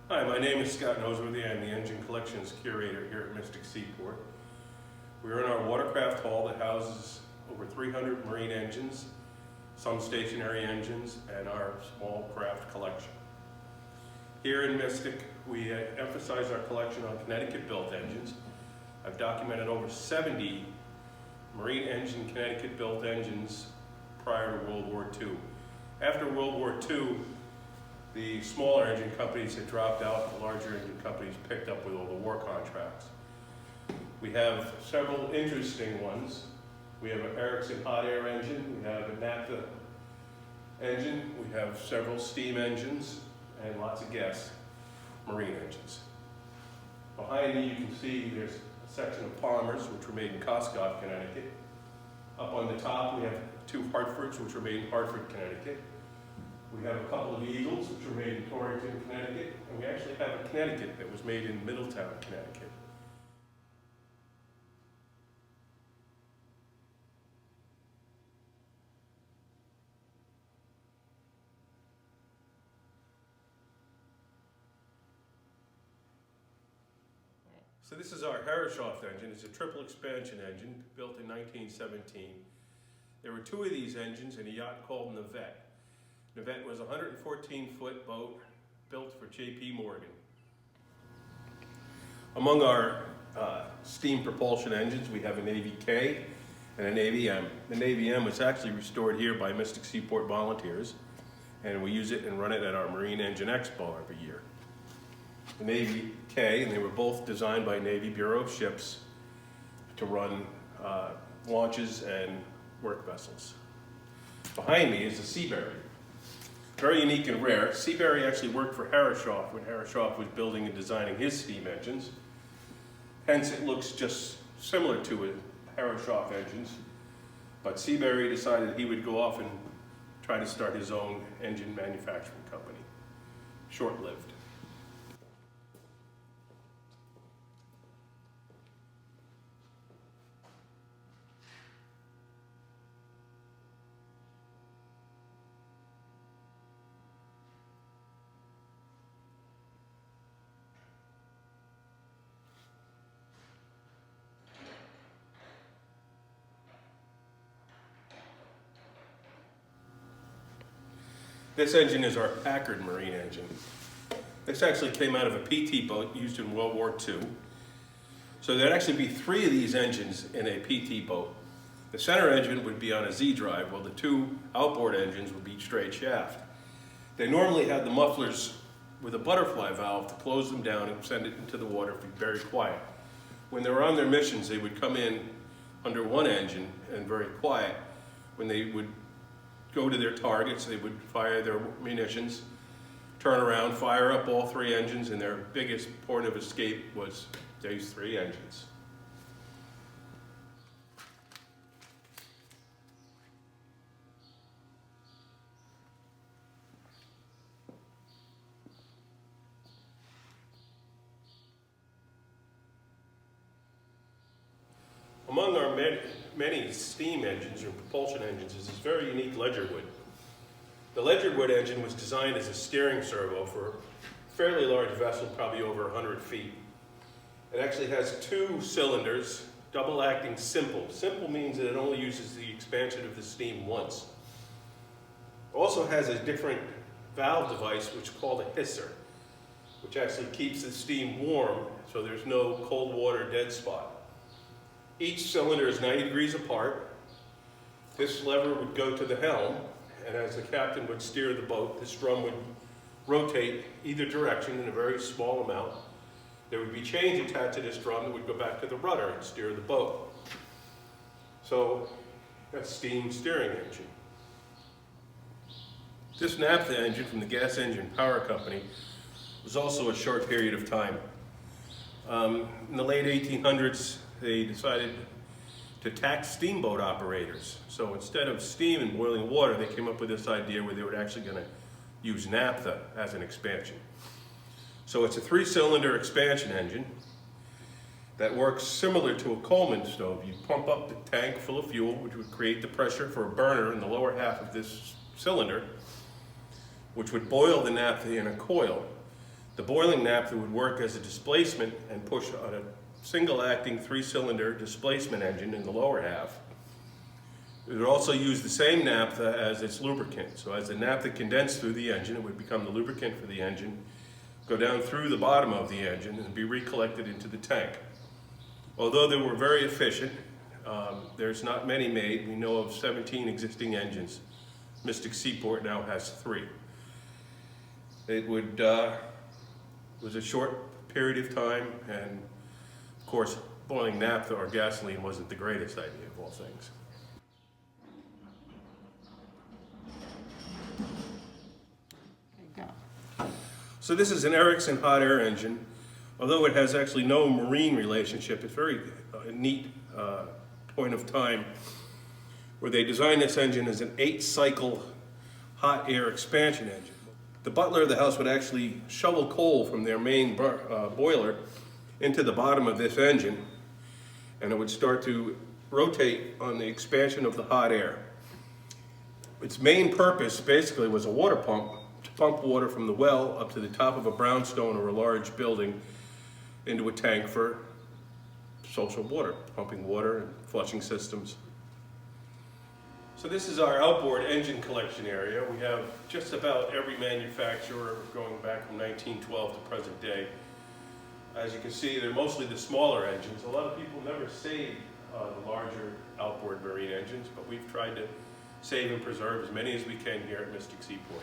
Hi, my name is Scott Noseworthy. I'm the Engine Collections Curator here at Mystic Seaport. We're in our Watercraft Hall that houses over 300 marine engines, some stationary engines, and our small craft collection. Here in Mystic, we emphasize our collection on Connecticut-built engines. I've documented over 70 marine engine Connecticut-built engines prior to World War II. After World War II, the smaller engine companies had dropped out, the larger engine companies picked up with all the war contracts. We have several interesting ones. We have an Erickson hot air engine, we have a naphtha engine, we have several steam engines, and lots of gas marine engines. Behind me you can see there's a section of Palmers, which were made in Connecticut, Connecticut. Up on the top we have two Hartfords, which were made in Hartford, Connecticut. We have a couple of Eagles, which were made in Torrington, Connecticut, and we actually have a Connecticut that was made in Middletown, Connecticut. So this is our Herreshoff engine. It's a triple expansion engine built in 1917. There were two of these engines in a yacht called Navette. Navette was a 114-foot boat built for J.P. Morgan. Among our steam propulsion engines, we have a Navy K and an AVM. The Navy M was actually restored here by Mystic Seaport volunteers, and we use it and run it at our Marine Engine Expo every year. The Navy K, and they were both designed by Navy Bureau of Ships to run launches and work vessels. Behind me is the Seabury. Very unique and rare. Seabury actually worked for Herreshoff when Herreshoff was building and designing his steam engines. Hence it looks just similar to Herreshoff engines, but Seabury decided he would go off and try to start his own engine manufacturing company. Short-lived. This engine is our Ackard Marine engine. This actually came out of a PT boat used in World War II. So there'd actually be three of these engines in a PT boat. The center engine would be on a Z drive, while the two outboard engines would be straight shaft. They normally had the mufflers with a butterfly valve to close them down and send it into the water to be very quiet. When they were on their missions, they would come in under one engine and very quiet. When they would go to their targets, they would fire their munitions, turn around, fire up all three engines, and their biggest point of escape was these three engines. Among our many steam engines or propulsion engines is this very unique Ledgerwood. The Ledgerwood engine was designed as a steering servo for a fairly large vessel, probably over 100 feet. It actually has two cylinders, double acting simple. Simple means that it only uses the expansion of the steam once. It also has a different valve device which is called a hisser, which actually keeps the steam warm so there's no cold water dead spot. Each cylinder is 90 degrees apart. This lever would go to the helm, and as the captain would steer the boat, this drum would rotate either direction in a very small amount. There would be chains attached to this drum that would go back to the rudder and steer the boat. So that's steam steering engine. This naphtha engine from the Gas Engine Power Company was also a short period of time. In the late 1800s, they decided to tax steamboat operators. So instead of steam and boiling water, they came up with this idea where they were actually going to use naphtha as an expansion. So it's a 3-cylinder expansion engine that works similar to a Coleman stove. You pump up the tank full of fuel, which would create the pressure for a burner in the lower half of this cylinder, which would boil the naphtha in a coil. The boiling naphtha would work as a displacement and push on a single acting 3-cylinder displacement engine in the lower half. It would also use the same naphtha as its lubricant. So as the naphtha condensed through the engine, it would become the lubricant for the engine, go down through the bottom of the engine and be recollected into the tank. Although they were very efficient, there's not many made. We know of 17 existing engines. Mystic Seaport now has 3. It was a short period of time, and of course, boiling naphtha or gasoline wasn't the greatest idea of all things. There you go. So this is an Erickson hot air engine. Although it has actually no marine relationship, it's very neat point of time where they designed this engine as an 8-cycle hot air expansion engine. The butler of the house would actually shovel coal from their main boiler into the bottom of this engine, and it would start to rotate on the expansion of the hot air. Its main purpose basically was a water pump to pump water from the well up to the top of a brownstone or a large building into a tank for social water, pumping water and flushing systems. So this is our outboard engine collection area. We have just about every manufacturer going back from 1912 to present day. As you can see, they're mostly the smaller engines. A lot of people never save the larger outboard marine engines, but we've tried to save and preserve as many as we can here at Mystic Seaport.